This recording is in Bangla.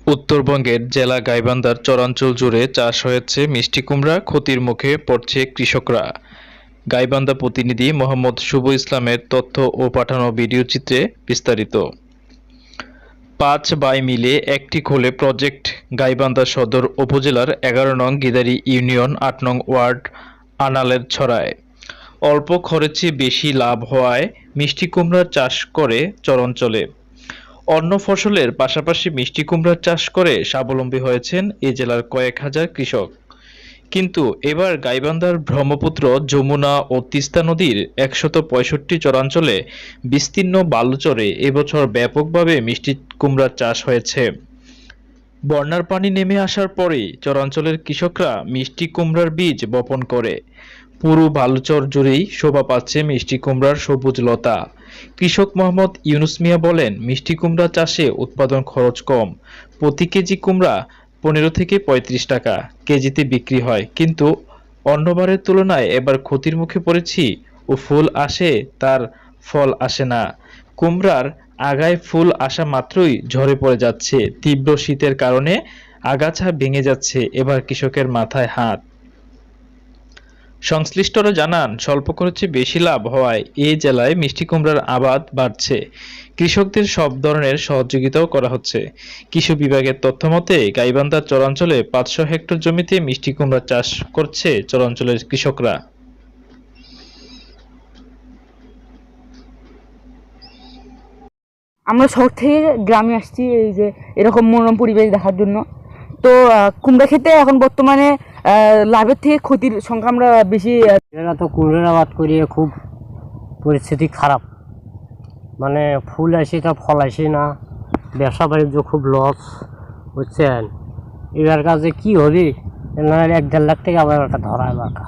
উত্তরবঙ্গের জেলা গাইবান্ধার চরাঞ্চল জুড়ে চাষ হয়েছে মিষ্টি কুমড়া, ক্ষতির মুখে পড়ছে কৃষকরা। গাইবান্ধা প্রতিনিধি মোহাম্মদ শুভ ইসলামের তথ্য ও পাঠানো ভিডিও চিত্রে বিস্তারিত। ৫ ভাই মিলে একটি খোলে প্রজেক্ট গাইবান্ধা সদর উপজেলার ১১ নং গিদারি ইউনিয়ন ৮ নং ওয়ার্ড আনালের ছড়ায় অল্প খরচে বেশি লাভ হওয়ায় মিষ্টি কুমড়ার চাষ করে চরাঞ্চলে। অন্য ফসলের পাশাপাশি মিষ্টি কুমড়ার চাষ করে স্বাবলম্বী হয়েছেন এ জেলার কয়েক হাজার কৃষক। কিন্তু এবার গাইবান্ধার ব্রহ্মপুত্র, যমুনা ও তিস্তা নদীর ১৬৫ চরাঞ্চলে বিস্তীর্ণ বালুচরে এবছর ব্যাপকভাবে মিষ্টি কুমড়ার চাষ হয়েছে। বন্যার পানি নেমে আসার পরেই চরাঞ্চলের কৃষকরা মিষ্টি কুমড়ার বীজ বপন করে। পুরো বালুচর জুড়েই শোভা পাচ্ছে মিষ্টি কুমড়ার সবুজ লতা। কৃষক মোহাম্মদ ইউনুস মিয়া বলেন, মিষ্টি কুমড়া চাষে উৎপাদন খরচ কম। প্রতি কেজি কুমড়া ১৫ থেকে ৩৫ টাকা কেজিতে বিক্রি হয়। কিন্তু অন্যবারের তুলনায় এবার ক্ষতির মুখে পড়েছি। ও ফুল আসে, তার ফল আসে না। কুমড়ার আগায় ফুল আসা মাত্রই ঝরে পড়ে যাচ্ছে। তীব্র শীতের কারণে আগাছা ভেঙে যাচ্ছে। এবার কৃষকের মাথায় হাত। সংশ্লিষ্টরা জানান, স্বল্প খরচে বেশি লাভ হওয়ায় এ জেলায় মিষ্টি কুমড়ার আবাদ বাড়ছে। কৃষকদের সব ধরনের সহযোগিতাও করা হচ্ছে। কৃষি বিভাগের তথ্যমতে গাইবান্ধার চরাঞ্চলে ৫০০ হেক্টর জমিতে মিষ্টি কুমড়া চাষ করছে চরাঞ্চলের কৃষকরা। আমরা শহর থেকে গ্রামে আসছি এই যে এরকম মনোরম পরিবেশ দেখার জন্য। তো কুমড়া খেতে এখন বর্তমানে লাভের থেকে ক্ষতির সংখ্যা আমরা বেশি। এরা তো কুমড়োর আবাদ করিয়ে খুব পরিস্থিতি খারাপ, মানে ফুল আসে তা ফল আসে না, ব্যবসা বাণিজ্য খুব লস, বুঝছেন। এবার কাজে কি হবে, ১-১.৫ লাখ থেকে আবার একটা ধরা এলাকা।